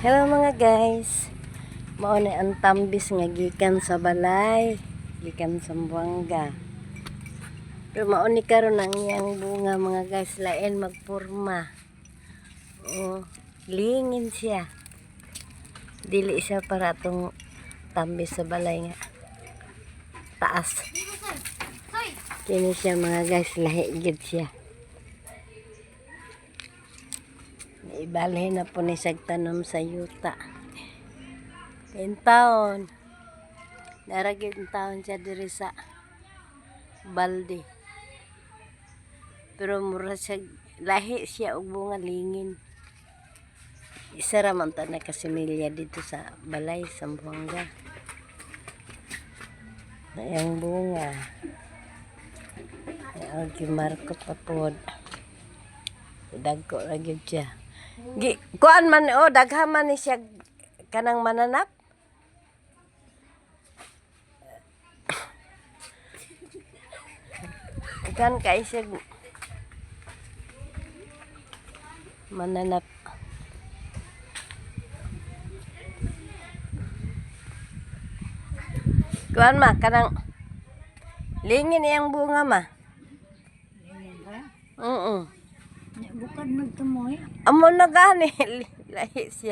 Hello mga guys. Mao ni ang tambis nga gikan sa balay, gikan sa Buanga. Pero mao ni karon ang iyang bunga mga guys, lain magporma. Oh, lingin siya. Dili siya para tong tambis sa balay nga taas. Kini siya mga guys, lahi gid siya. Ibalhin na po ni sagtanom sa yuta. 10 taon. Naragid taon siya diri sa balde. Pero mura siya, lahi siya og bunga lingin. Isa ra man ta na kasimilya dito sa balay sa Buanga. Ayang bunga. Ayang gimarkot pa pod. Dagko ra gyud siya. Kuan man daghan man ni siya kanang mananap. Kan kay siya mananap. Kuan ma kanang lingin iyang bunga ma. Lingin ba? Oo. Bukad magtumoy. Amo na gani lahi siya.